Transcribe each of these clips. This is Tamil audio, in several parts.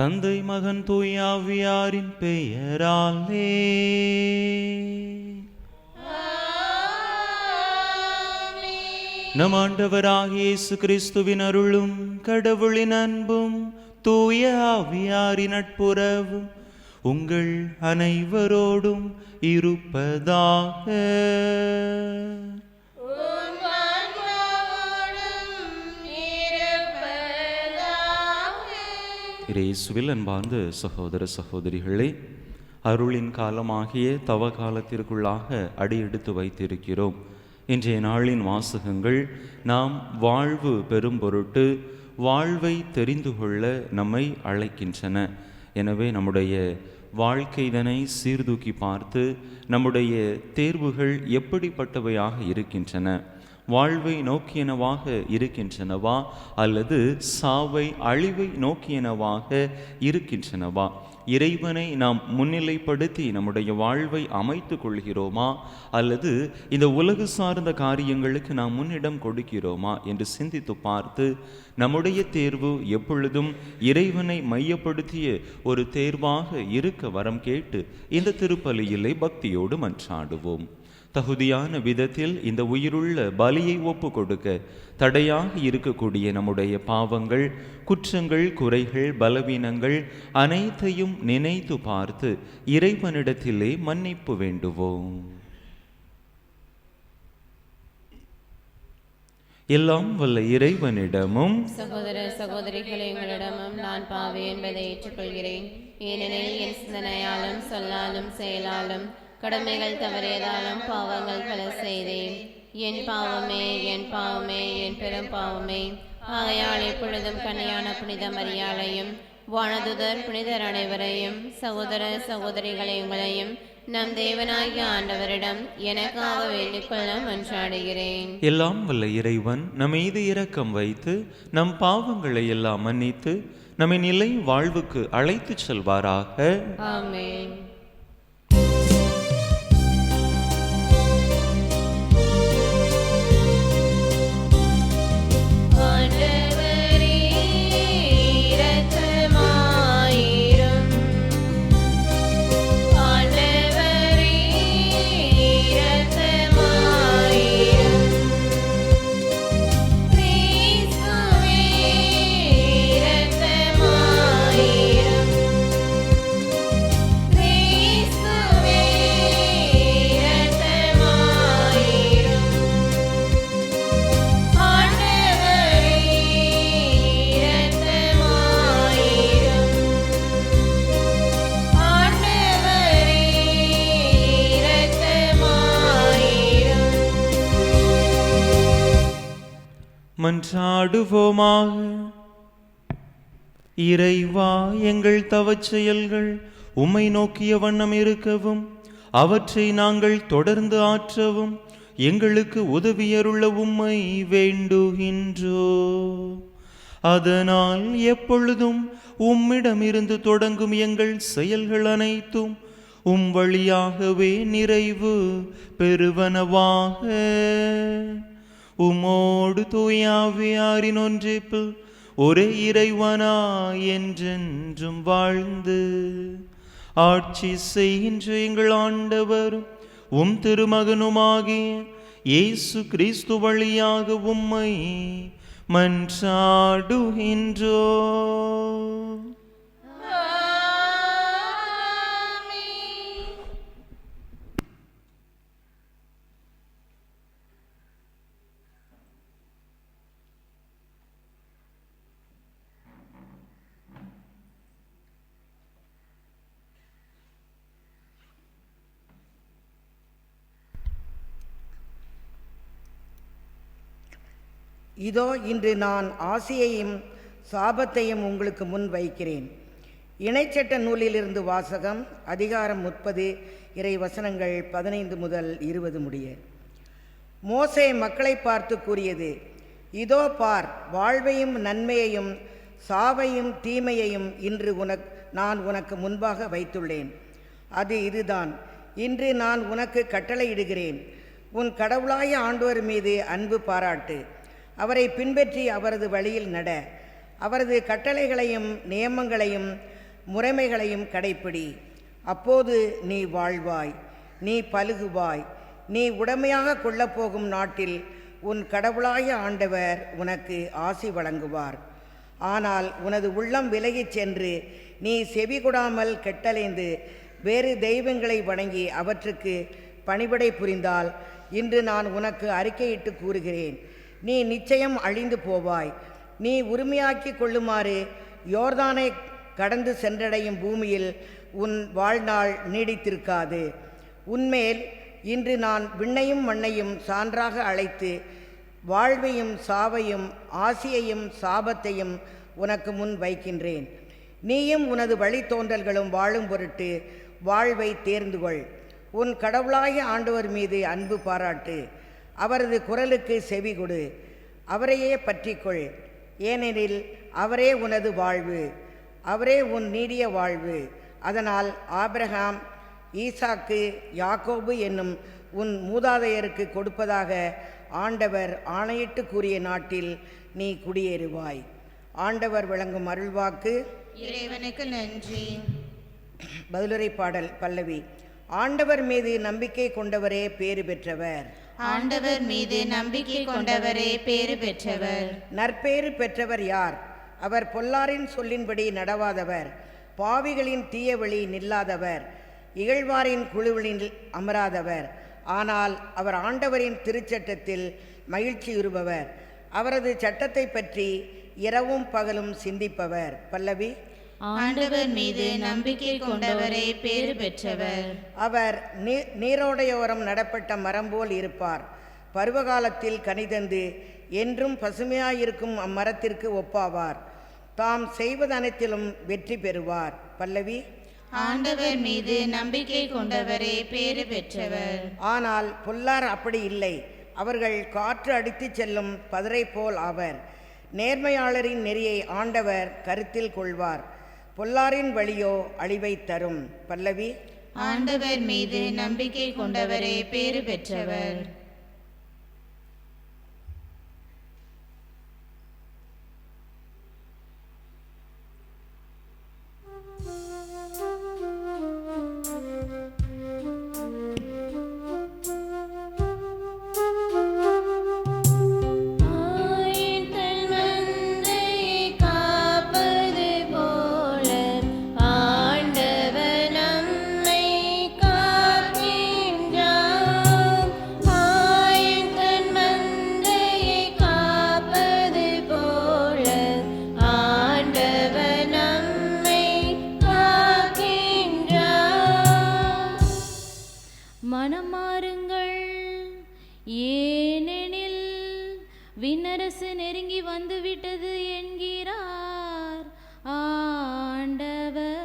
தந்தை மகன் தூய ஆவியாரின் பெயராலே. நம் ஆண்டவராகிய இயேசு கிறிஸ்துவின் அருளும் கடவுளின் அன்பும் தூய ஆவியாரின் நட்புறவும் உங்கள் அனைவரோடும் இருப்பதாக. இயேசுவில் அன்பார்ந்த சகோதர சகோதரிகளே, அருளின் காலமாகிய தவ காலத்திற்குள்ளாக அடியெடுத்து வைத்திருக்கிறோம். இன்றைய நாளின் வாசகங்கள் நாம் வாழ்வு பெறும் பொருட்டு வாழ்வை தெரிந்து கொள்ள நம்மை அழைக்கின்றன. எனவே நம்முடைய வாழ்க்கைதனை சீர்தூக்கி பார்த்து நம்முடைய தேர்வுகள் எப்படிப்பட்டவையாக இருக்கின்றன, வாழ்வை நோக்கியனவாக இருக்கின்றனவா அல்லது சாவை அழிவை நோக்கியனவாக இருக்கின்றனவா, இறைவனை நாம் முன்னிலைப்படுத்தி நம்முடைய வாழ்வை அமைத்து கொள்கிறோமா அல்லது இந்த உலகு சார்ந்த காரியங்களுக்கு நாம் முன்னிடம் கொடுக்கிறோமா என்று சிந்தித்து பார்த்து நம்முடைய தேர்வு எப்பொழுதும் இறைவனை மையப்படுத்திய ஒரு தேர்வாக இருக்க வரம் கேட்டு இந்த திருப்பலியிலே பக்தியோடு மன்றாடுவோம். தகுதியான விதத்தில் இந்த உயிருள்ள பலியை ஒப்பு கொடுக்க தடையாக இருக்கக்கூடிய நம்முடைய பாவங்கள், குற்றங்கள், குறைகள், பலவீனங்கள் அனைத்தையும் நினைத்து பார்த்து இறைவனிடத்திலே மன்னிப்பு வேண்டுவோம். எல்லாம் வல்ல இறைவனிடமும் சகோதர சகோதரிகளை உங்களிடமும் நான் பாவி என்பதை ஏற்றுக்கொள்கிறேன். ஏனெனில் என் சிந்தனையாலும் சொல்லாலும் செயலாலும் கடமைகள் தவறியதாலும் பாவங்கள் பல செய்தேன். என் பாவமே, என் பாவமே, என் பெரும் பாவமே. ஆகையால் எப்பொழுதும் கன்னியான புனித மரியாளையும் வானதுதர் புனிதர் அனைவரையும் சகோதர சகோதரிகளை உங்களையும் நம் தேவனாகிய ஆண்டவரிடம் எனக்காக வேண்டிக்கொள்ள மன்றாடுகிறேன். எல்லாம் வல்ல இறைவன் நம் மீது இரக்கம் வைத்து நம் பாவங்களை எல்லாம் மன்னித்து நம்மை நிலை வாழ்வுக்கு அழைத்து செல்வாராக. ஆமென். மன்றாடுவோமாக. இறைவா, எங்கள் தவச் செயல்கள் உம்மை நோக்கிய வண்ணம் இருக்கவும் அவற்றை நாங்கள் தொடர்ந்து ஆற்றவும் எங்களுக்கு உதவியருள்ள உம்மை வேண்டுகின்றோ. அதனால் எப்பொழுதும் உம்மிடமிருந்து தொடங்கும் எங்கள் செயல்கள் அனைத்தும் உம் வழியாகவே நிறைவு பெறுவனவாக. உமோடு தூய ஆவியாரின் ஒன்றிப்பில் ஒரே இறைவனா என்றென்றும் வாழ்ந்து ஆட்சி செய்கின்ற எங்கள் ஆண்டவரும் உம் திருமகனுமாகிய இயேசு கிறிஸ்து வழியாக உம்மை மன்றாடுகின்றோ. இதோ இன்று நான் ஆசியையும் சாபத்தையும் உங்களுக்கு முன் வைக்கிறேன். இணைச்சட்ட நூலிலிருந்து வாசகம். அதிகாரம் 30, இறை வசனங்கள் 15 முதல் 20 முடிய. மோசே மக்களை பார்த்து கூறியது, இதோ பார், வாழ்வையும் நன்மையையும் சாவையும் தீமையையும் இன்று நான் உனக்கு முன்பாக வைத்துள்ளேன். அது இதுதான், இன்று நான் உனக்கு கட்டளையிடுகிறேன். உன் கடவுளாய ஆண்டவர் மீது அன்பு பாராட்டு, அவரை பின்பற்றி அவரது வழியில் நட, அவரது கட்டளைகளையும் நியமங்களையும் முறைமைகளையும் கடைப்பிடி. அப்போது நீ வாழ்வாய், நீ பலுகுவாய். நீ உடமையாக கொள்ளப்போகும் நாட்டில் உன் கடவுளாய ஆண்டவர் உனக்கு ஆசி வழங்குவார். ஆனால் உனது உள்ளம் விலகிச் சென்று நீ செவிகொடாமல் கெட்டலைந்து வேறு தெய்வங்களை வணங்கி அவற்றுக்கு பணிவிடை புரிந்தால் இன்று நான் உனக்கு அறிக்கையிட்டு கூறுகிறேன், நீ நிச்சயம் அழிந்து போவாய். நீ உரிமையாக்கி கொள்ளுமாறு யோர்தானை கடந்து சென்றடையும் பூமியில் உன் வாழ்நாள் நீடித்திருக்காது. உன்மேல் இன்று நான் விண்ணையும் மண்ணையும் சான்றாக அழைத்து வாழ்வையும் சாவையும் ஆசியையும் சாபத்தையும் உனக்கு முன் வைக்கின்றேன். நீயும் உனது வழித்தோன்றல்களும் வாழும் பொருட்டு வாழ்வை தேர்ந்துகொள். உன் கடவுளாகிய ஆண்டவர் மீது அன்பு பாராட்டு. அவரது குரலுக்கு செவி கொடு. அவரையே பற்றிக்கொள். ஏனெனில் அவரே உனது வாழ்வு, அவரே உன் நீடிய வாழ்வு. அதனால் ஆபிரகாம், ஈசாக்கு, யாக்கோபு என்னும் உன் மூதாதையருக்கு கொடுப்பதாக ஆண்டவர் ஆணையிட்டு கூறிய நாட்டில் நீ குடியேறுவாய். ஆண்டவர் வழங்கும் அருள்வாக்கு. இறைவனுக்கு நன்றி. பதிலுரை பாடல் பல்லவி. ஆண்டவர் மீது நம்பிக்கை கொண்டவரே பேறு பெற்றவர். ஆண்டவர் மீது நம்பிக்கை கொண்டவரே பேறு பெற்றவர். நற்பேறு பெற்றவர் யார்? அவர் பொல்லாரின் சொல்லின்படி நடவாதவர், பாவிகளின் தீய வழி நில்லாதவர், இகழ்வாரின் குழுவினில் அமராதவர். ஆனால் அவர் ஆண்டவரின் திருச்சட்டத்தில் மகிழ்ச்சியுறுபவர், அவரது சட்டத்தை பற்றி இரவும் பகலும் சிந்திப்பவர். பல்லவி. ஆண்டவர் மீது நம்பிக்கை கொண்டவரே பேறு பெற்றவர். அவர் நீரோடையோரம் நடப்பட்ட மரம் போல் இருப்பார். பருவகாலத்தில் கனிதந்து என்றும் பசுமையாயிருக்கும் அம்மரத்திற்கு ஒப்பாவார். தாம் செய்வது அனைத்திலும் வெற்றி பெறுவார். பல்லவி. ஆண்டவர் மீது நம்பிக்கை கொண்டவரே பேறு பெற்றவர். ஆனால் பொல்லார் அப்படி இல்லை. அவர்கள் காற்று அடித்து செல்லும் பதரை போல் ஆவர். நேர்மையாளரின் நெறியை ஆண்டவர் கருத்தில் கொள்வார், பொல்லாரின் வழியோ அழிவை தரும். பல்லவி. ஆண்டவர் மீது நம்பிக்கை கொண்டவரே பேறு பெற்றவர். விண்ணரசு நெருங்கி வந்துவிட்டது என்கிறார் ஆண்டவர்.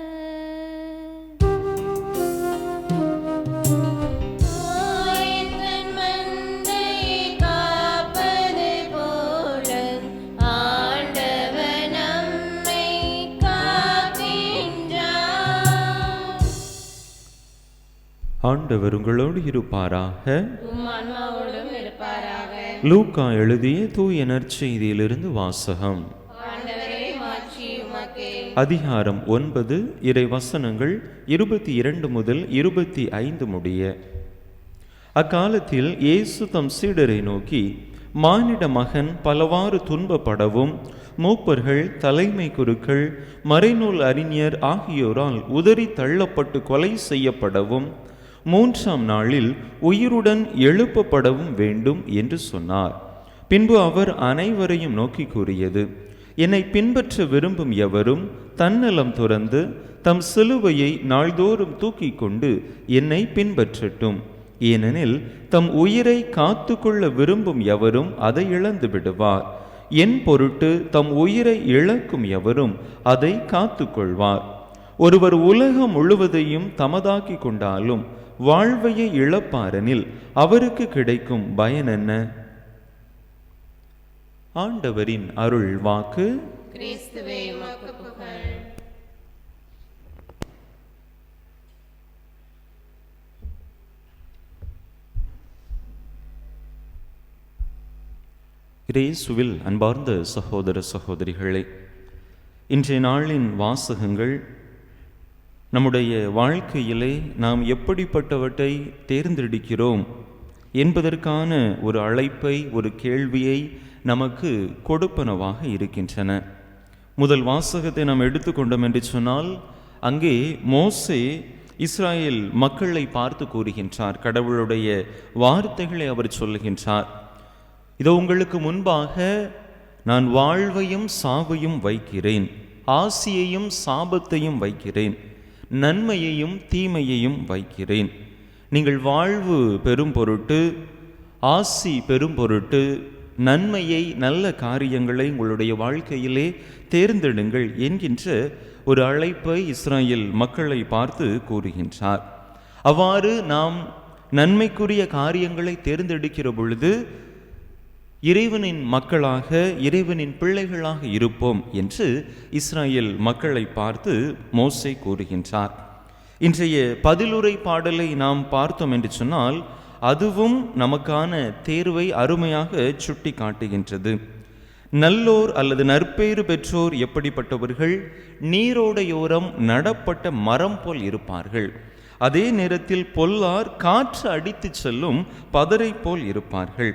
ஆண்டவர் உங்களோடு இருப்பாராக. உம் ஆன்மாவோடும் இருப்பாராக. லூக்கா எழுதிய தூய நற்செய்தியிலிருந்து வாசகம். ஆண்டவரே மாட்சி உமக்கே. அதிகாரம் 9 இறை வசனங்கள் 22 முதல் 25 முடிய. அக்காலத்தில் இயேசு தம் சீடரை நோக்கி, மானிட மகன் பலவாறு துன்பப்படவும் மூப்பர்கள், தலைமை குருக்கள், மறைநூல் அறிஞர் ஆகியோரால் உதறி தள்ளப்பட்டு கொலை செய்யப்படவும் 3ஆம் நாளில் உயிருடன் எழுப்பப்படவும் வேண்டும் என்று சொன்னார். பின்பு அவர் அனைவரையும் நோக்கி கூறியது, என்னை பின்பற்ற விரும்பும் எவரும் தன்னலம் துறந்து தம் சிலுவையை நாள்தோறும் தூக்கி கொண்டு என்னை பின்பற்றட்டும். ஏனெனில் தம் உயிரை காத்து கொள்ள விரும்பும் எவரும் அதை இழந்து விடுவார். என் பொருட்டு தம் உயிரை இழக்கும் எவரும் அதை காத்து கொள்வார். ஒருவர் உலகம் முழுவதையும் தமதாக்கி கொண்டாலும் வாழ்வையை இழப்பாரெனில் அவருக்கு கிடைக்கும் பயன் என்ன? ஆண்டவரின் அருள் வாக்கு. கிறிஸ்துவே உமக்கு புகழ். இயேசுவில் அன்பார்ந்த சகோதர சகோதரிகளே, இன்றைய நாளின் வாசகங்கள் நம்முடைய வாழ்க்கையிலே நாம் எப்படிப்பட்டவற்றை தேர்ந்தெடுக்கிறோம் என்பதற்கான ஒரு அழைப்பை, ஒரு கேள்வியை நமக்கு கொடுப்பனவாக இருக்கின்றன. முதல் வாசகத்தை நாம் எடுத்துக்கொண்டோம் என்று சொன்னால், அங்கே மோசே இஸ்ராயேல் மக்களை பார்த்து கூறுகின்றார். கடவுளுடைய வார்த்தைகளை அவர் சொல்லுகின்றார். இதோ உங்களுக்கு முன்பாக நான் வாழ்வையும் சாவையும் வைக்கிறேன், ஆசியையும் சாபத்தையும் வைக்கிறேன், நன்மையையும் தீமையையும் வைக்கிறேன். நீங்கள் வாழ்வு பெரும் பொருட்டு, ஆசி பெரும் பொருட்டு, நன்மையை, நல்ல காரியங்களை உங்களுடைய வாழ்க்கையிலே தேர்ந்தெடுங்கள் என்கின்ற ஒரு அழைப்பை இஸ்ராயேல் மக்களை பார்த்து கூறுகின்றார். அவ்வாறு நாம் நன்மைக்குரிய காரியங்களை தேர்ந்தெடுக்கிற பொழுது இறைவனின் மக்களாக, இறைவனின் பிள்ளைகளாக இருப்போம் என்று இஸ்ராயேல் மக்களை பார்த்து மோசே கூறுகின்றார். இன்றைய பதிலுரை பாடலை நாம் பார்த்தோம் என்று சொன்னால், அதுவும் நமக்கான தேர்வை அருமையாக சுட்டி காட்டுகின்றது. நல்லோர் அல்லது நற்பேறு பெற்றோர் எப்படிப்பட்டவர்கள்? நீரோடையோரம் நடப்பட்ட மரம் போல் இருப்பார்கள். அதே நேரத்தில் பொல்லார் காற்று அடித்து செல்லும் பதரை போல் இருப்பார்கள்.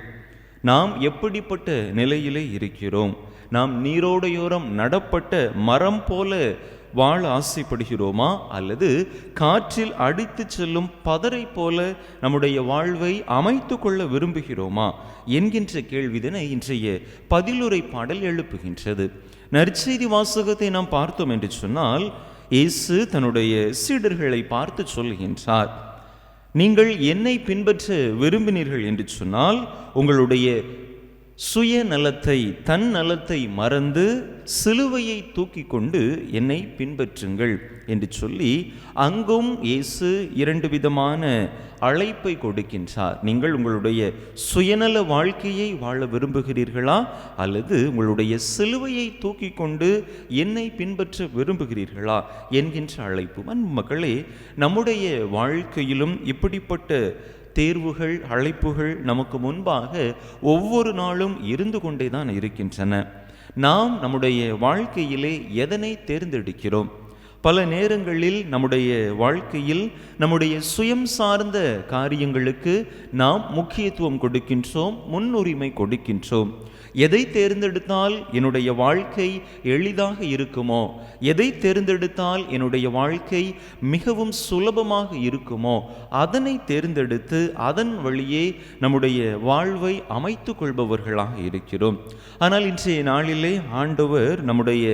நாம் எப்படிப்பட்ட நிலையிலே இருக்கிறோம்? நாம் நீரோடையோரம் நடப்பட்ட மரம் போல வாழ ஆசைப்படுகிறோமா, அல்லது காற்றில் அடித்து செல்லும் பதரை போல நம்முடைய வாழ்வை அமைத்து கொள்ள விரும்புகிறோமா என்கின்ற கேள்விதனை இன்றைய பதிலுரை பாடல் எழுப்புகின்றது. நற்செய்தி வாசகத்தை நாம் பார்த்தோம் என்று சொன்னால், இயேசு தன்னுடைய சீடர்களை பார்த்து சொல்கின்றார், நீங்கள் என்னை பின்பற்ற விரும்பினீர்கள் என்று சொன்னால் உங்களுடைய சுய நலத்தை, தன் நலத்தை மறந்து சிலுவையை தூக்கி கொண்டு என்னை பின்பற்றுங்கள் என்று சொல்லி அங்கும் இயேசு இரண்டு விதமான அழைப்பை கொடுக்கின்றார். நீங்கள் உங்களுடைய சுயநல வாழ்க்கையை வாழ விரும்புகிறீர்களா, அல்லது உங்களுடைய சிலுவையை தூக்கி கொண்டு என்னை பின்பற்ற விரும்புகிறீர்களா என்கின்ற அழைப்பு. மக்களே, நம்முடைய வாழ்க்கையிலும் இப்படிப்பட்ட தேர்வுகள், அழைப்புகள் நமக்கு முன்பாக ஒவ்வொரு நாளும் இருந்து கொண்டே தான் இருக்கின்றன. நாம் நம்முடைய வாழ்க்கையிலே எதனை தேர்ந்தெடுக்கிறோம்? பல நேரங்களில் நம்முடைய வாழ்க்கையில் நம்முடைய சுயம் சார்ந்த காரியங்களுக்கு நாம் முக்கியத்துவம் கொடுக்கின்றோம், முன்னுரிமை கொடுக்கின்றோம். எதை தேர்ந்தெடுத்தால் என்னுடைய வாழ்க்கை எளிதாக இருக்குமோ, எதை தேர்ந்தெடுத்தால் என்னுடைய வாழ்க்கை மிகவும் சுலபமாக இருக்குமோ அதனை தேர்ந்தெடுத்து அதன் வழியே நம்முடைய வாழ்வை அமைத்து கொள்பவர்களாக இருக்கிறோம். ஆனால் இன்றைய நாளிலே ஆண்டவர் நம்முடைய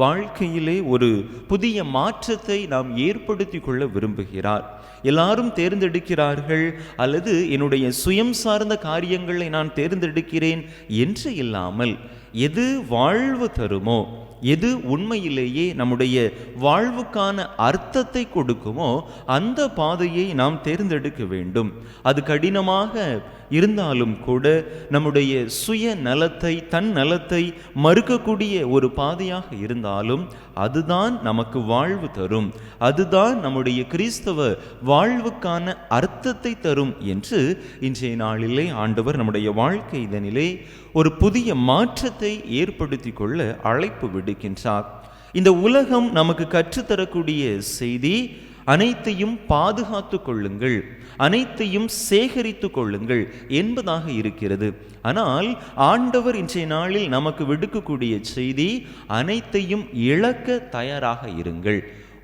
வாழ்க்கையிலே ஒரு புதிய மாற்றத்தை நாம் ஏற்படுத்தி கொள்ள விரும்புகிறார். எல்லாரும் தேர்ந்தெடுக்கிறார்கள், அல்லது என்னுடைய சுயம் சார்ந்த காரியங்களை நான் தேர்ந்தெடுக்கிறேன் என்று இல்லாமல், எது வாழ்வு தருமோ, எது உண்மையிலேயே நம்முடைய வாழ்வுக்கான அர்த்தத்தை கொடுக்குமோ அந்த பாதையை நாம் தேர்ந்தெடுக்க வேண்டும். அது கடினமாக இருந்தாலும் கூட நம்முடைய சுய நலத்தை, தன் நலத்தை மறுக்கக்கூடிய ஒரு பாதையாக இருந்தாலும் அதுதான் நமக்கு வாழ்வு தரும், அதுதான் நம்முடைய கிறிஸ்தவ வாழ்வுக்கான அர்த்தத்தை தரும் என்று இன்றைய நாளிலே ஆண்டவர் நம்முடைய வாழ்க்கை இதனிலே ஒரு புதிய மாற்றத்தை ஏற்படுத்தி கொள்ள அழைப்பு விடுக்கின்றார். இந்த உலகம் நமக்கு கற்றுத்தரக்கூடிய செய்தி, அனைத்தையும் பாதுகாத்து கொள்ளுங்கள், அனைத்தையும் சேகரித்து கொள்ளுங்கள் என்பதாக இருக்கிறது. ஆனால் ஆண்டவர் இன்றைய நாளில் நமக்கு விடுக்கக்கூடிய செய்தி, அனைத்தையும் இழக்க தயாராக இருங்கள்,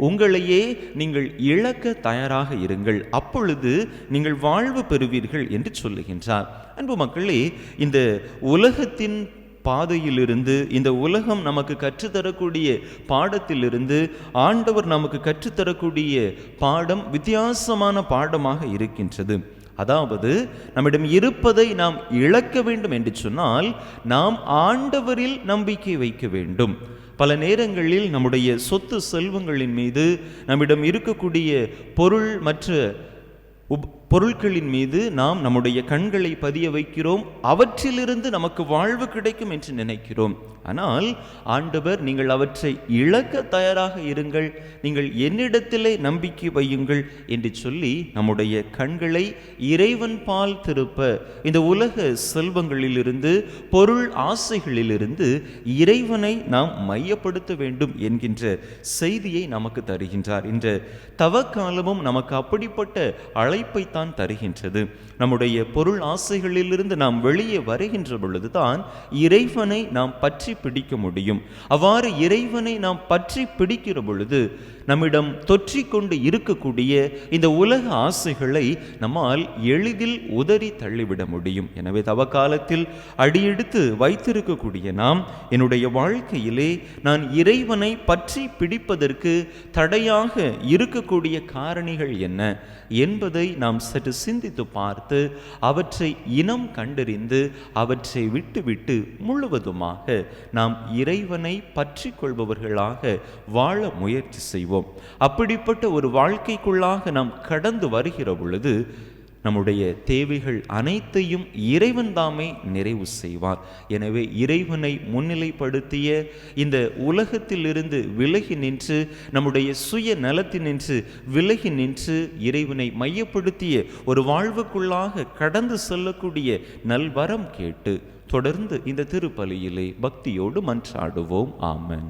உங்களையே நீங்கள் இழக்க தயாராக இருங்கள், அப்பொழுது நீங்கள் வாழ்வு பெறுவீர்கள் என்று சொல்லுகின்றார். அன்பு மக்களே, இந்த உலகத்தின் பாதையிலிருந்து, இந்த உலகம் நமக்கு கற்றுத்தரக்கூடிய பாடத்திலிருந்து ஆண்டவர் நமக்கு கற்றுத்தரக்கூடிய பாடம் வித்தியாசமான பாடமாக இருக்கின்றது. அதாவது, நம்மிடம் இருப்பதை நாம் இழக்க வேண்டும் என்று சொன்னால் நாம் ஆண்டவரில் நம்பிக்கை வைக்க வேண்டும். பல நேரங்களில் நம்முடைய சொத்து செல்வங்களின் மீது, நம்மிடம் இருக்கக்கூடிய பொருள் மற்ற பொருட்களின் மீது நாம் நம்முடைய கண்களை பதிய வைக்கிறோம், அவற்றிலிருந்து நமக்கு வாழ்வு கிடைக்கும் என்று நினைக்கிறோம். ஆனால் ஆண்டவர், நீங்கள் அவற்றை இழக்க தயாராக இருங்கள், நீங்கள் என்னிடத்திலே நம்பிக்கை வையுங்கள் என்று சொல்லி நம்முடைய கண்களை இறைவன் பால் திருப்ப, இந்த உலக செல்வங்களிலிருந்து, பொருள் ஆசைகளிலிருந்து இறைவனை நாம் மையப்படுத்த வேண்டும் என்கின்ற செய்தியை நமக்கு தருகின்றார். இந்த தவக்காலமும் நமக்கு அப்படிப்பட்ட அழைப்பை தான் தருகின்றது. நம்முடைய பொருள் ஆசைகளிலிருந்து நாம் வெளியே வருகின்ற பொழுதுதான் இறைவனை நாம் பற்றி பிடிக்க முடியும். அவ்வாறு இறைவனை நாம் பற்றி பிடிக்கிற பொழுது நம்மிடம் தொற்றிக்கொண்டு இருக்கக்கூடிய இந்த உலக ஆசைகளை நம்மால் எளிதில் உதறி தள்ளிவிட முடியும். எனவே தவக்காலத்தில் அடியெடுத்து வைத்திருக்கக்கூடிய நாம், என்னுடைய வாழ்க்கையிலே நான் இறைவனை பற்றி பிடிப்பதற்கு தடையாக இருக்கக்கூடிய காரணிகள் என்ன என்பதை நாம் சற்று சிந்தித்து பார்த்து அவற்றை இனம் கண்டறிந்து அவற்றை விட்டுவிட்டு முழுவதுமாக நாம் இறைவனை பற்றி கொள்பவர்களாக வாழ முயற்சி செய்வோம். அப்படிப்பட்ட ஒரு வாழ்க்கைக்குள்ளாக நாம் கடந்து வருகிற பொழுது நம்முடைய தேவைகள் அனைத்தையும் இறைவன் தாமே நிறைவு செய்வார். எனவே இறைவனை முன்னிலைப்படுத்திய இந்த உலகத்திலிருந்து விலகி நின்று, நம்முடைய சுய நலத்தினின்று விலகி நின்று இறைவனை மையப்படுத்திய ஒரு வாழ்வுக்குள்ளாக கடந்து செல்லக்கூடிய நல்வரம் கேட்டு தொடர்ந்து இந்த திருப்பலியிலே பக்தியோடு மன்றாடுவோம். ஆமென்.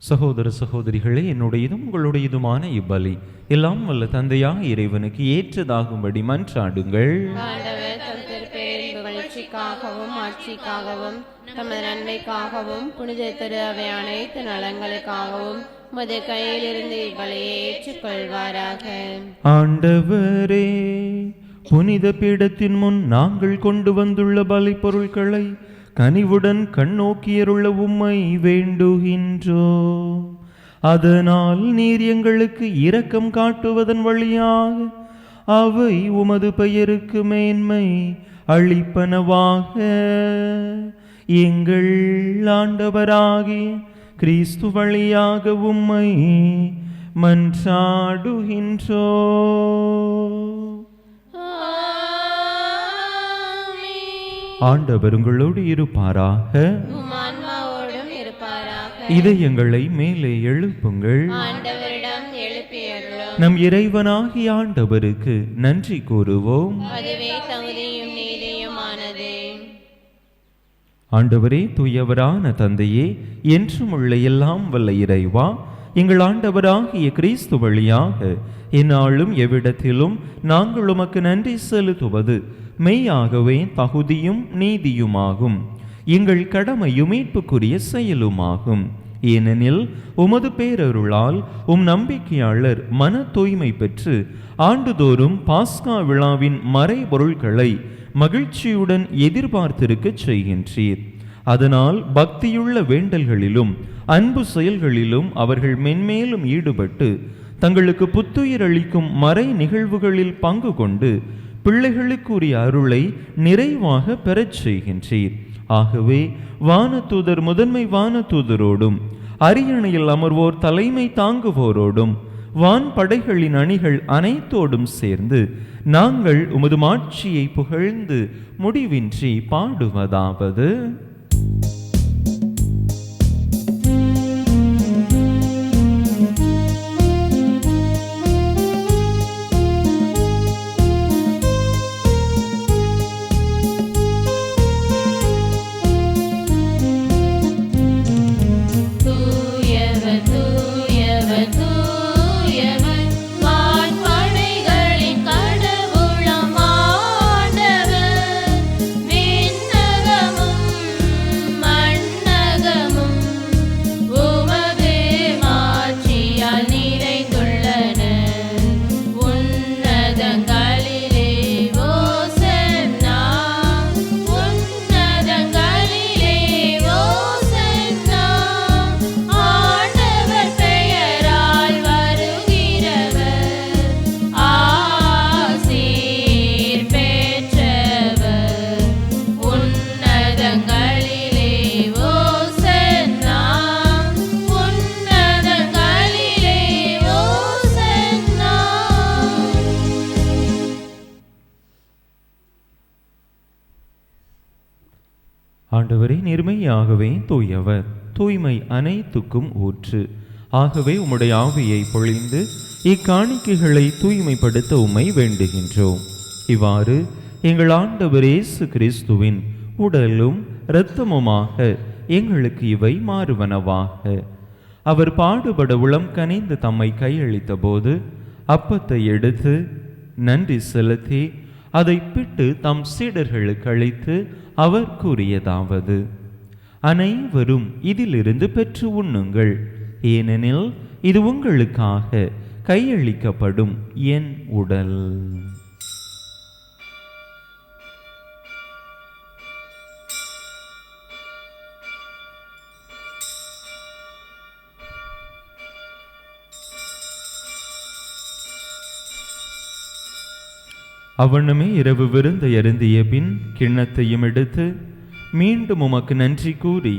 சகோதர சகோதரிகளே, என்னுடையதும் உங்களுடையதுமான இப்பலி எல்லாம் வல்ல தந்தையாக இறைவனுக்கு ஏற்றதாகும்படி மன்றாடுங்கள். புகழ்ச்சிக்காகவும் ஆட்சிக்காகவும் தமது நன்மைக்காகவும் புனித திரு அவை அனைத்து நலங்களுக்காகவும் முத கையிலிருந்து இப்பலியை ஏற்றுக்கொள்வாராக. ஆண்டவரே, புனித பீடத்தின் முன் நாங்கள் கொண்டு வந்துள்ள பலி பொருட்களை கனிவுடன் கண்ணோக்கியருள்ள உம்மை வேண்டுகின்றோம். அதனால் நீர் எங்களுக்கு இரக்கம் காட்டுவதன் வழியாக அவை உமது பெயருக்கு மேன்மை அளிப்பனவாக. எங்கள் ஆண்டவராகிய கிறிஸ்து வழியாக உம்மை மன்றாடுகின்றோம். ஆண்டவர் உங்களோடு இருப்பாராக. இதயங்களை மேலே எழுப்புங்கள். நம் இறைவனாகிய ஆண்டவருக்கு நன்றி கூறுவோம். ஆண்டவரே, தூயவரான தந்தையே, என்றும் உள்ள எல்லாம் வல்ல இறைவா, எங்கள் ஆண்டவராகிய கிறிஸ்து வழியாக எந்நாளும் எவ்விடத்திலும் நாங்கள் உமக்கு நன்றி செலுத்துவது மெய்யாகவே தகுதியும் நீதியுமாகும். எங்கள் கடமையும் மீட்புக்குரிய செயலுமாகும். ஏனெனில் உமது பேரருளால் நம்பிக்கையாளர் மன தூய்மை பெற்று ஆண்டுதோறும் பாஸ்கா விழாவின் மறைபொருள்களை மகிழ்ச்சியுடன் எதிர்பார்த்திருக்க செய்கின்றீர். அதனால் பக்தியுள்ள வேண்டல்களிலும் அன்பு செயல்களிலும் அவர்கள் மென்மேலும் ஈடுபட்டு தங்களுக்கு புத்துயிர் அளிக்கும் மறை நிகழ்வுகளில் பங்கு கொண்டு பிள்ளைகளுக்குரிய அருளை நிறைவாக பெறச் செய்கின்றீர். ஆகவே வானதூதர் முதன்மை வானதூதரோடும் அரியணையில் அமர்வோர் தலைமை தாங்குவோரோடும் வான் படைகளின் அணிகள் அனைத்தோடும் சேர்ந்து நாங்கள் உமது மாட்சியை புகழ்ந்து முடிவின்றி பாடுவதாவது: ஆண்டவரே, நேர்மையாகவே தூயவர், தூய்மை அனைத்துக்கும் ஊற்று. ஆகவே உம்முடைய ஆவியை பொழிந்து இக்காணிக்கைகளை தூய்மைப்படுத்த உம்மை வேண்டுகின்றோம். இவ்வாறு எங்கள் ஆண்டவர் இயேசு கிறிஸ்துவின் உடலும் இரத்தமுமாக எங்களுக்கு இவை மாறுவனவாக. அவர் பாடுபட உளம் கனிந்து தம்மை கையளித்த போது அப்பத்தை எடுத்து நன்றி செலுத்தி அதை பிட்டு தம் சீடர்களுக்கு அளித்து அவர் கூறியதாவது: அனைவரும் இதிலிருந்து பெற்று உண்ணுங்கள், ஏனெனில் இது உங்களுக்காக கையளிக்கப்படும் என் உடல். அவ்வண்ணமே இரவு விருந்தை அருந்திய பின் கிண்ணத்தையும் எடுத்து மீண்டும் உமக்கு நன்றி கூறி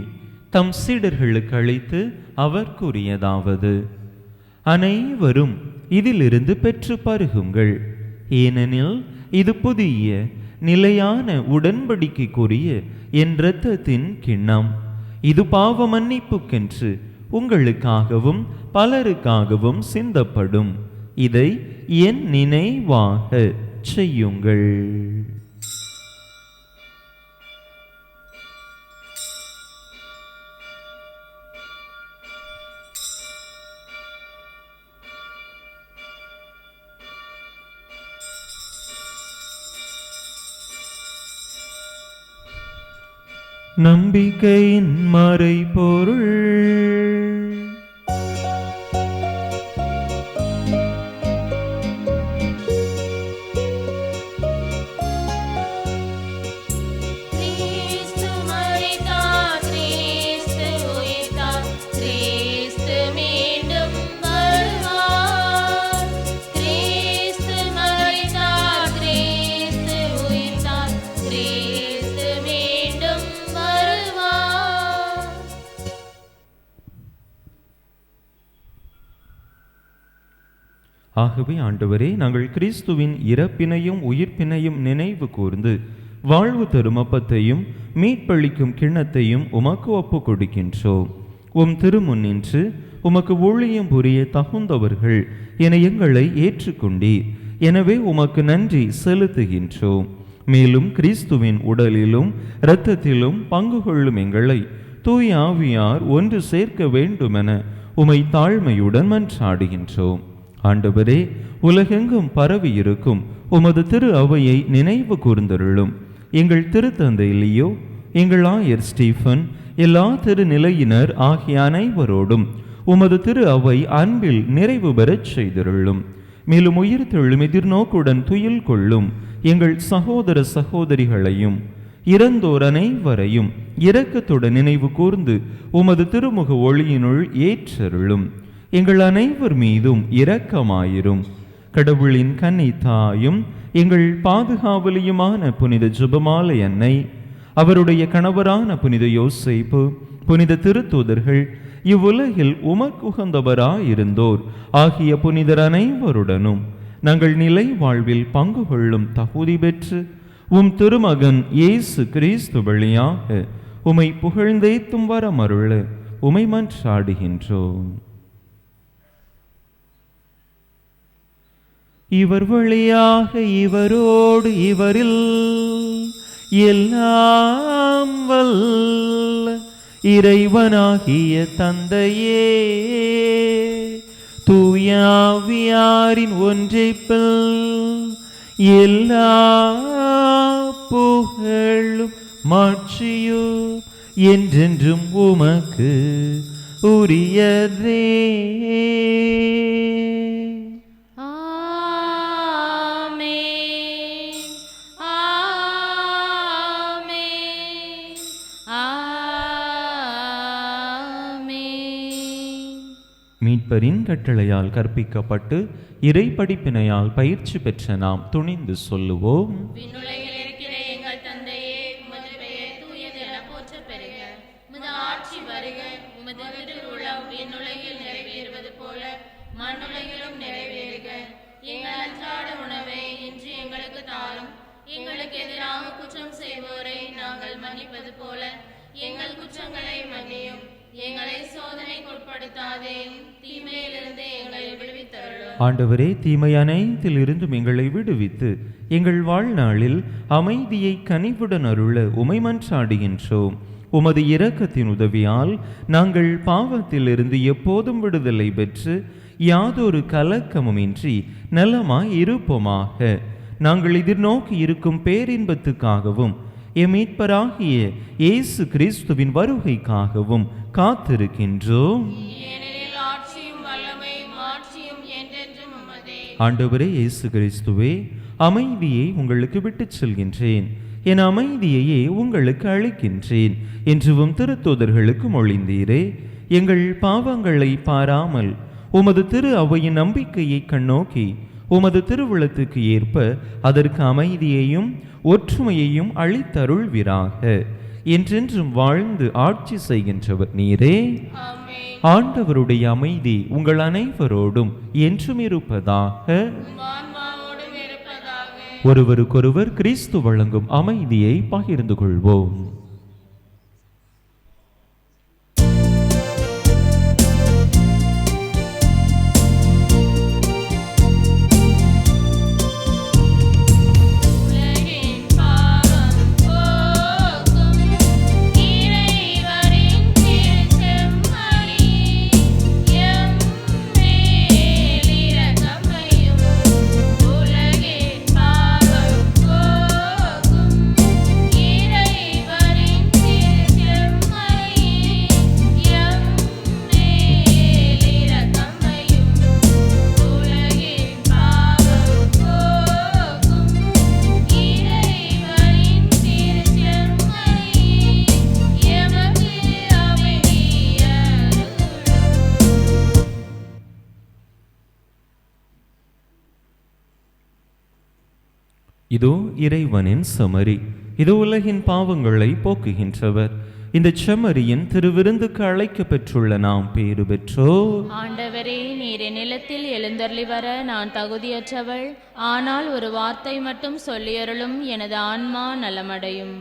தம் சீடர்களுக்கு அளித்து அவர் கூறியதாவது: அனைவரும் இதிலிருந்து பெற்று பருகுங்கள், ஏனெனில் இது புதிய நிலையான உடன்படிக்கைக்குரிய என் இரத்தத்தின் கிண்ணம். இது பாவ மன்னிப்புக்கென்று உங்களுக்காகவும் பலருக்காகவும் சிந்தப்படும். இதை என் நினைவாக செய்யுங்கள். நம்பிக்கையின் மறைபொருள். ஆகவே ஆண்டவரே, நாங்கள் கிறிஸ்துவின் இறப்பினையும் உயிர்ப்பினையும் நினைவு கூர்ந்து வாழ்வு தரும் அப்பத்தையும் மீட்பளிக்கும் கிண்ணத்தையும் உமக்கு ஒப்பு கொடுக்கின்றோம். உம் திருமுன்னின்று உமக்கு ஊழியம் புரிய தகுந்தவர்கள் என எங்களை ஏற்றுக்கொண்டீர். எனவே உமக்கு நன்றி செலுத்துகின்றோம். மேலும் கிறிஸ்துவின் உடலிலும் இரத்தத்திலும் பங்கு கொள்ளும் எங்களை தூய ஆவியார் ஒன்று சேர்க்க வேண்டுமென உமை தாழ்மையுடன் மன்றாடுகின்றோம். ஆண்டவரே, உலகெங்கும் பரவி இருக்கும் உமது திரு அவையை நினைவு கூர்ந்தருளும். எங்கள் திருத்தந்தை லியோ, எங்கள் ஆயர் ஸ்டீஃபன், எல்லா திருநிலையினர் ஆகிய அனைவரோடும் உமது திரு அவை அன்பில் நிறைவு பெறச் செய்தருளும். மேலும் உயிர் தெழும் எதிர்நோக்குடன் துயில் கொள்ளும் எங்கள் சகோதர சகோதரிகளையும் இறந்தோர் அனைவரையும் இரக்கத்துடன் நினைவு கூர்ந்து உமது திருமுக ஒளியினுள் ஏற்றருளும். எங்கள் அனைவர் மீதும் இரக்கமாயிரும். கடவுளின் கன்னி தாயும் எங்கள் பாதுகாவலியுமான புனித ஜெபமாலை அன்னை, அவருடைய கணவரான புனித யோசேப்பு, புனித திருத்தூதர்கள், இவ்வுலகில் உமக்குகந்தவராயிருந்தோர் ஆகிய புனிதர் அனைவருடனும் நாங்கள் நிலை வாழ்வில் பங்கு கொள்ளும் தகுதி பெற்று உம் திருமகன் இயேசு கிறிஸ்து வழியாக உமை புகழ்ந்தேத்தும் வரமருள உமை மன்றாடுகின்றோம். இவர் வழியாக இவரோடு இவரில் எல்லாம் வல்ல இறைவனாகிய தந்தையே, தூயாவியாரின் ஒன்றைப்பில் எல்லா புகழும் மாட்சியும் என்றென்றும் உமக்கு உரியதே. மீட்பரின் கட்டளையால் கற்பிக்கப்பட்டு இறை படிப்பினையால் பயிற்சி பெற்ற நாம் துணிந்து சொல்லுவோம். விண்ணுலகில் இருக்கிற எங்கள் தந்தையே, உமது பெயர் தூயது என போற்றப் பெறுக. உமது ஆட்சி வருக. உமது திருவுளம் விண்ணுலகில் நிறைவேறுவது போல மண்ணுலகிலும் நிறைவேறுக. எங்கள் அன்றாட உணவை இன்று எங்களுக்கு தாரும். எங்களுக்கு எதிராக குற்றம் செய்வோரை நாங்கள் மன்னிப்பது போல எங்கள் குற்றங்களை மன்னியும். எங்களை சோதனைக்குட்படுத்தாதேயும், தீமையிலிருந்து எங்களை விடுவித்தருளும். ஆண்டவரே, தீமை அனைத்திலிருந்தும் எங்களை விடுவித்து எங்கள் வாழ்நாளில் அமைதியை கனிவுடன் அருள உமை மன்றாடுகின்றோம். உமது இரக்கத்தின் உதவியால் நாங்கள் பாவத்திலிருந்து எப்போதும் விடுதலை பெற்று யாதொரு கலக்கமுமின்றி நலமாய் இருப்போமாக. நாங்கள் எதிர்நோக்கி இருக்கும் பேரின்பத்துக்காகவும் எம் மீட்பராகிய இயேசு கிறிஸ்துவின் வருகைக்காகவும் காத்திருக்கின்றோம். ஆண்டவரே இயேசு கிறிஸ்துவே, அமைதியை உங்களுக்கு விட்டுச் செல்கின்றேன், என் அமைதியையே உங்களுக்கு அளிக்கின்றேன் என்றும் திருத்தூதர்களுக்கு மொழிந்தீரே. எங்கள் பாவங்களை பாராமல் உமது திரு அவையின் நம்பிக்கையை கண்ணோக்கி உமது திருவுளத்துக்கு ஏற்ப அதற்கு அமைதியையும் ஒற்றுமையையும் அளித்தருள்வீராக. என்றென்றும் வாழ்ந்து ஆட்சி செய்கின்றவர் நீரே. ஆண்டவருடைய அமைதி உங்கள் அனைவரோடும் என்றும் இருப்பதாக. ஒருவருக்கொருவர் கிறிஸ்து வழங்கும் அமைதியை பகிர்ந்து கொள்வோம். இதோ இறைவனின் செம்மறி, இதோ உலகின் பாவங்களை போக்குகின்றவர். இந்த செம்மறியின் திருவிருந்துக்கு அழைக்க பெற்றுள்ள நாம் பேறு பெற்றோர். ஆண்டவரே, நீர் நிலத்தில் எழுந்தருளி வர நான் தகுதியற்றவள். ஆனால் ஒரு வார்த்தை மட்டும் சொல்லியருளும், எனது ஆன்மா நலமடையும்.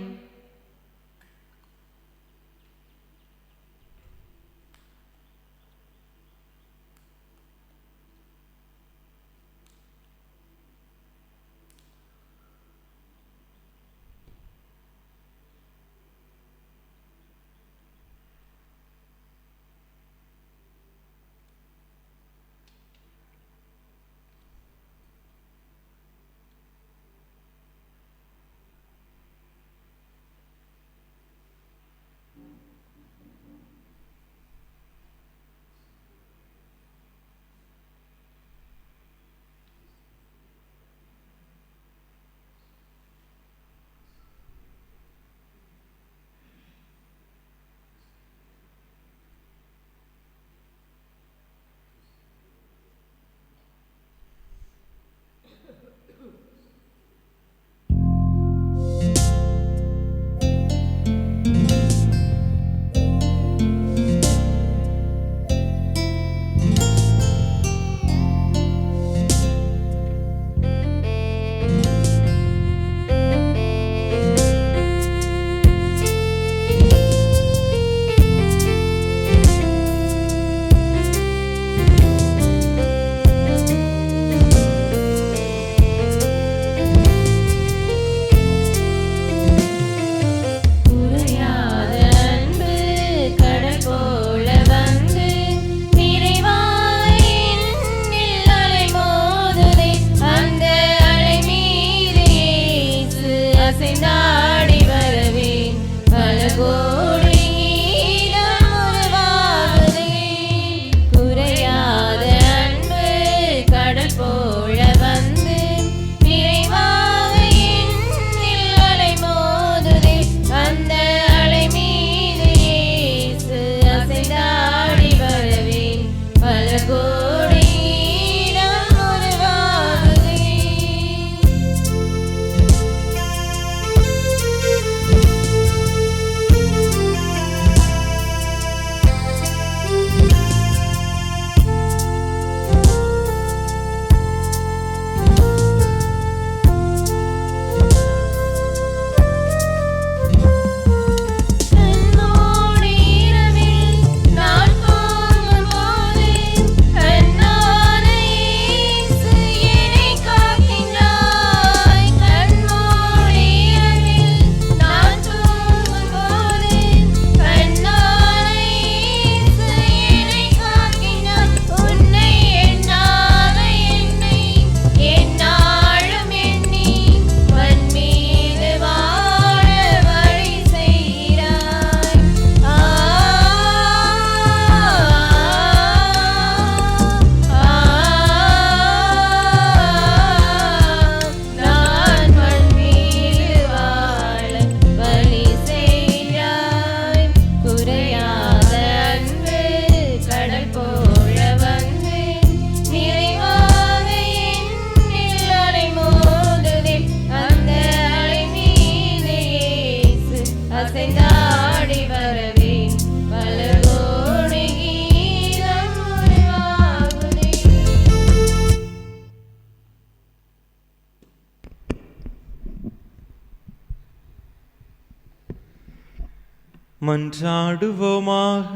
மன்றாடுவோமாக.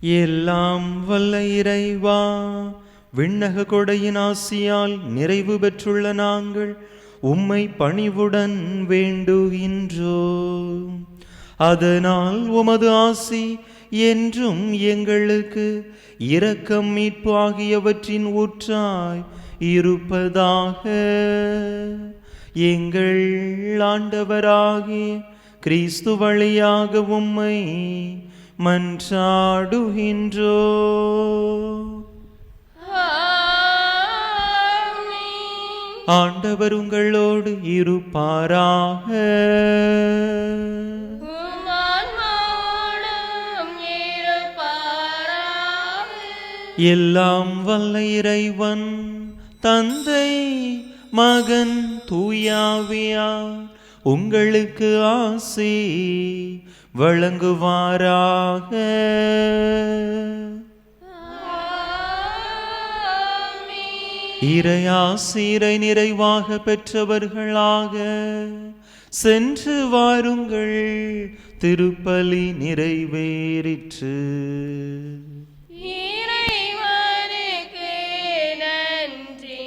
எல்லாம் வல்ல இறைவா, விண்ணக கொடையின் ஆசியால் நிறைவு பெற்றுள்ள நாங்கள் உம்மை பணிவுடன் வேண்டுகின்றோம். அதனால் உமது ஆசி என்றும் எங்களுக்கு இரக்கம், மீட்பு ஆகியவற்றின் ஊற்றாய் இருப்பதாக. எங்கள் ஆண்டவராகிய கிறிஸ்து வழியாக உம்மை மன்றாடுகின்றோம். ஆண்டவர் உங்களோடு இருப்பாராக. எல்லாம் வல்ல இறைவன் தந்தை, மகன், தூயாவியார் உங்களுக்கு ஆசி வழங்குவாராக. இறையாசிரை நிறைவாக பெற்றவர்களாக சென்று வாருங்கள். திருப்பலி நிறைவேறிற்று. இறைவனுக்கு நன்றி.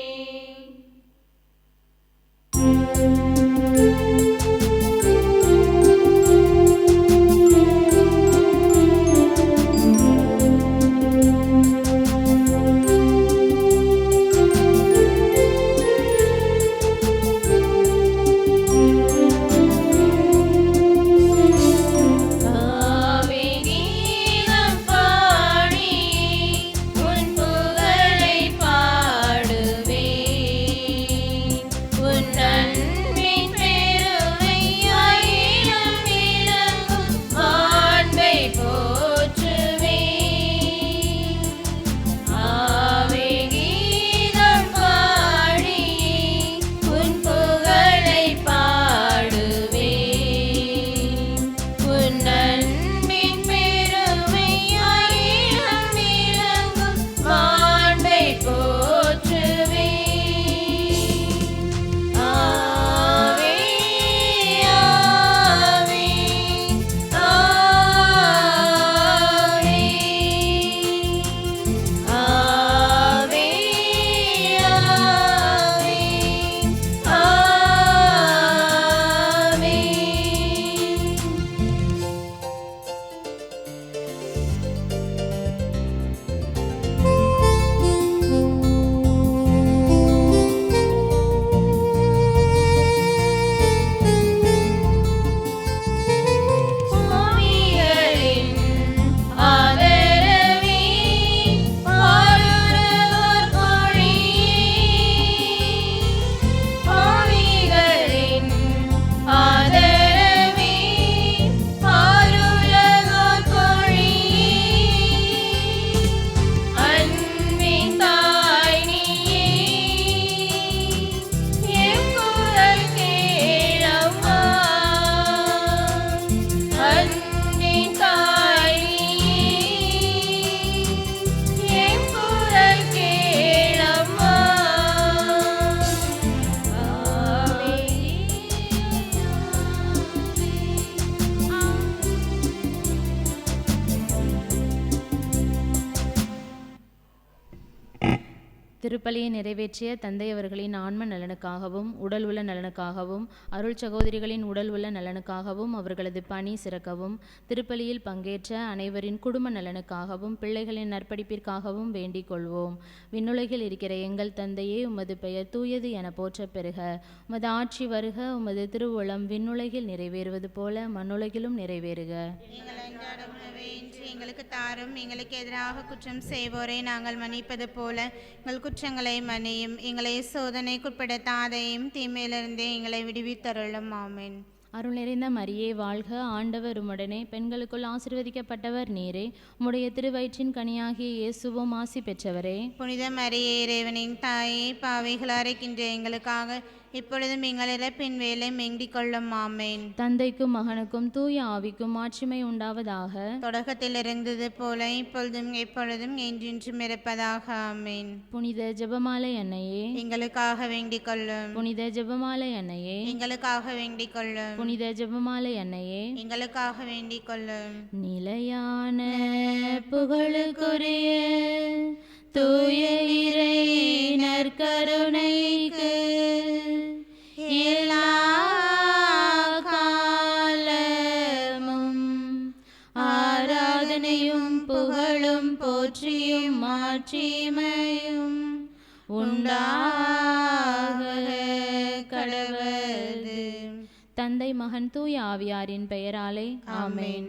திருப்பலியை நிறைவேற்றிய தந்தை அவர்களின் ஆன்ம நலனுக்காகவும் உடல் உள்ள நலனுக்காகவும் அருள் சகோதரிகளின் உடல் உள்ள நலனுக்காகவும் அவர்களது பணி சிறக்கவும் திருப்பலியில் பங்கேற்ற அனைவரின் குடும்ப நலனுக்காகவும் பிள்ளைகளின் நற்படிப்பிற்காகவும் வேண்டிக் கொள்வோம். விண்ணுலகில் இருக்கிற எங்கள் தந்தையே, உமது பெயர் தூயது என போற்றப் பெறுக. உமது ஆட்சி வருக. உமது திருவுளம் விண்ணுலகில் நிறைவேறுவது போல மண்ணுலகிலும் நிறைவேறுக. எங்களுக்கு தாரும். எங்களுக்கு எதிராக குற்றம் செய்வோரை நாங்கள் மன்னிப்பது போல எங்கள் குற்றங்களை மன்னியும். எங்களை சோதனைக்குட்படுத்தாதையும் தீமையிலிருந்தே எங்களை விடுவித்தருளும். ஆமென். அருள் நிறைந்த மரியே வாழ்க. ஆண்டவர் உம்முடனே, பெண்களுக்குள் ஆசீர்வதிக்கப்பட்டவர் நீரே. உம்முடைய திருவயிற்றின் கனியாகிய இயேசுவும் ஆசி பெற்றவரே. புனித மரியே, இறைவனின் தாயே, பாவிகளாய் இருக்கின்ற எங்களுக்காக இப்பொழுதும் எங்கள் இறப்பின் வேலை மெங்கிக் கொள்ளும். ஆமென். தந்தைக்கும் மகனுக்கும் தூய ஆவிக்கும் மாட்சிமை உண்டாவதாக. தொடக்கத்தில் இருந்தது போல இப்பொழுதும் எப்பொழுதும் என்றென்றும் இருப்பதாக. ஆமென். புனித ஜெபமாலை அன்னையே, எங்களுக்காக வேண்டிக் கொள்ளும். புனித ஜெபமாலை அன்னையே, எங்களுக்காக வேண்டிக் கொள்ளும். புனித ஜெபமாலை அன்னையே எங்களுக்காக வேண்டிக் கொள்ளும். நிலையான புகழுக்குரிய தூய இறை நற்கருணைக்கு எல்லா காலமும் ஆராதனையும் புகழும் போற்றியும் மாட்சிமையும் உண்டாக கடவது. தந்தை மகன் தூய ஆவியாரின் பெயராலே ஆமென்.